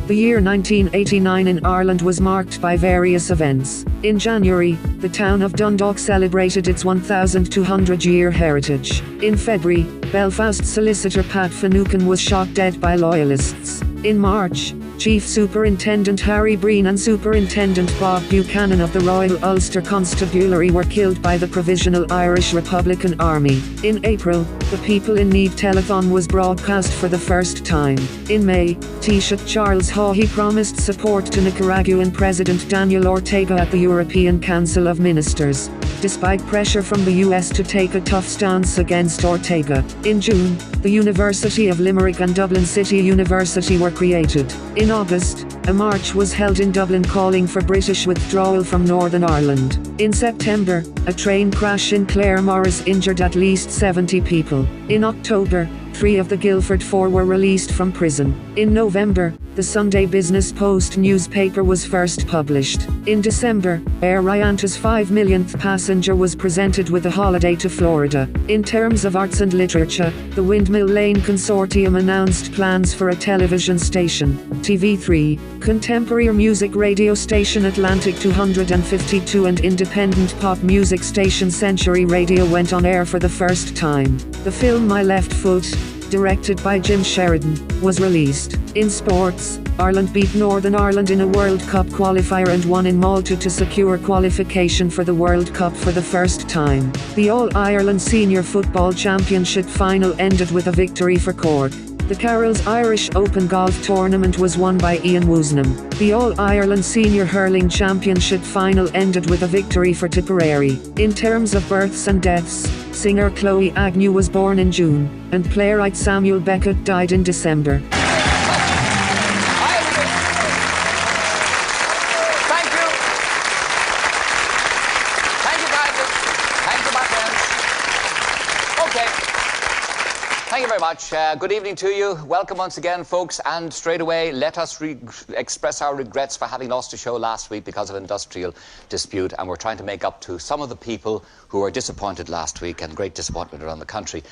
The year 1989 in Ireland was marked by various events. In January, the town of Dundalk celebrated its 1,200-year heritage. In February, Belfast solicitor Pat Finucane was shot dead by loyalists. In March, Chief Superintendent Breen and Superintendent Bob Buchanan of the Royal Ulster Constabulary were killed by the Provisional Irish Republican Army. In April, the People In Need Telethon was broadcast for the first time. In May, Taoiseach Charles Haughey promised support to Nicaraguan President Daniel Ortega at the European Council of Ministers, despite pressure from the US to take a tough stance against Ortega. In June, the University of Limerick and Dublin City University were created. In August, a march was held in Dublin calling for British withdrawal from Northern Ireland. In September, a train crash in Claremorris injured at least 70 people. In October, 3 of the Guildford Four were released from prison. In November, the Sunday Business Post newspaper was first published. In December, Aer Rianta's 5 millionth passenger was presented with a holiday to Florida. In terms of arts and literature, the Windmill Lane Consortium announced plans for a television station, TV3, contemporary music radio station Atlantic 252 and independent pop music station Century Radio went on air for the first time. The film My Left Foot, directed by Jim Sheridan, was released. In sports, Ireland beat Northern Ireland in a World Cup Qualifier and won in Malta to secure qualification for the World Cup for the first time. The All-Ireland Senior Football Championship final ended with a victory for Cork. The Carroll's Irish Open Golf Tournament was won by Ian Woosnam. The All-Ireland Senior Hurling Championship final ended with a victory for Tipperary. In terms of births and deaths, singer Chloë Agnew was born in June, and playwright Samuel Beckett died in December. Thank you very much. Good evening to you. Welcome once again, folks. And straight away, let us express our regrets for having lost a show last week because of industrial dispute. And we're trying to make up to some of the people who were disappointed last week, and great disappointment around the country.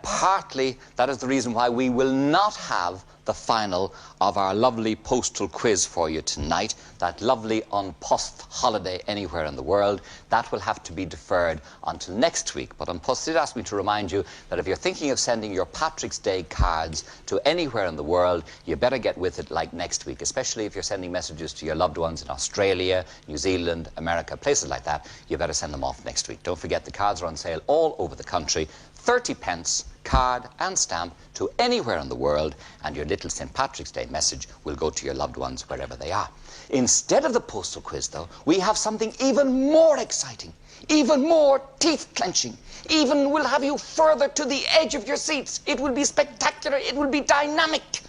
Partly, that is the reason why we will not have the final of our lovely postal quiz for you tonight. That lovely on-post holiday anywhere in the world. That will have to be deferred until next week. But on-post did ask me to remind you that if you're thinking of sending your Patrick's Day cards to anywhere in the world, you better get with it like next week, especially if you're sending messages to your loved ones in Australia, New Zealand, America, places like that. You better send them off next week. Don't forget, the cards are on sale all over the country. 30 pence, card and stamp to anywhere in the world, and your little St. Patrick's Day message will go to your loved ones wherever they are. Instead of the postal quiz, though, we have something even more exciting, even more teeth-clenching, even will have you further to the edge of your seats. It will be spectacular, it will be dynamic.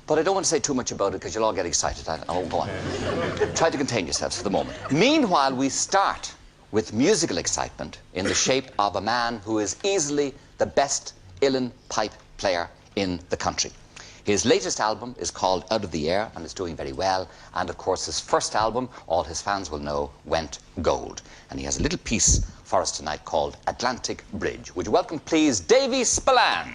But I don't want to say too much about it because you'll all get excited. I won't go on. Try to contain yourselves for the moment. Meanwhile, we start with musical excitement in the shape of a man who is easily the best uilleann pipe player in the country. His latest album is called Out of the Air and is doing very well. And of course, his first album, all his fans will know, went gold. And he has a little piece for us tonight called Atlantic Bridge. Would you welcome, please, Davy Spillane.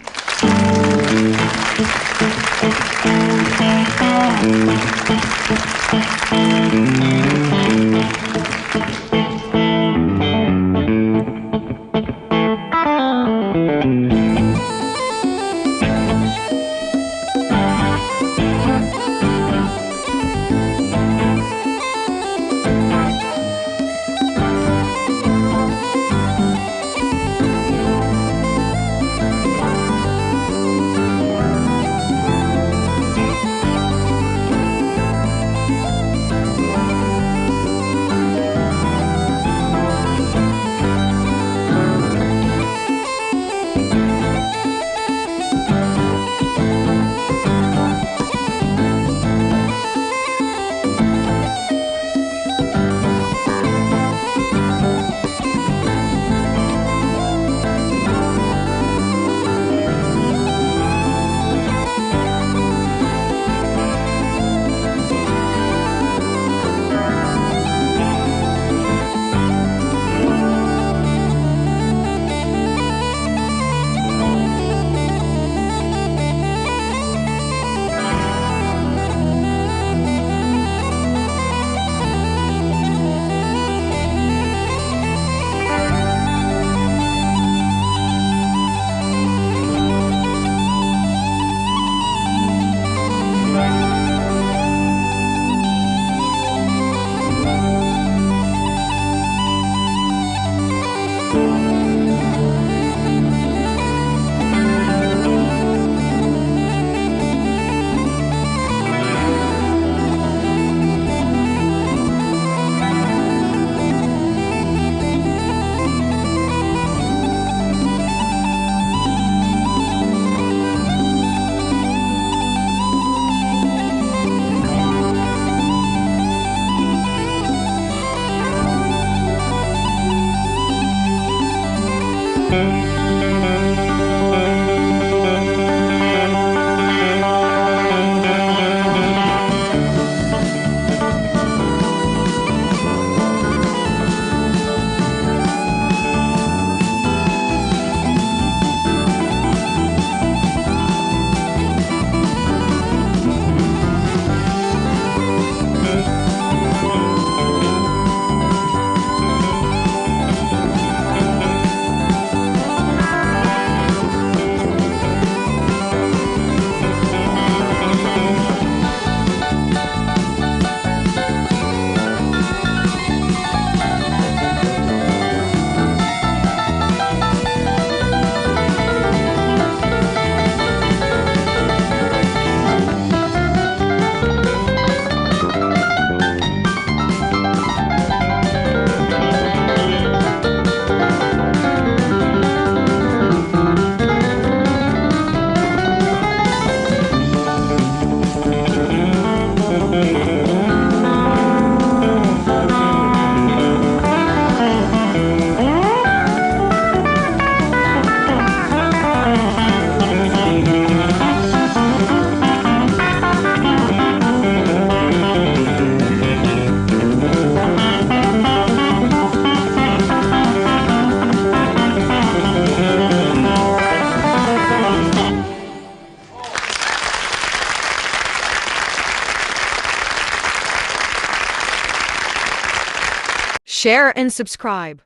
share and subscribe.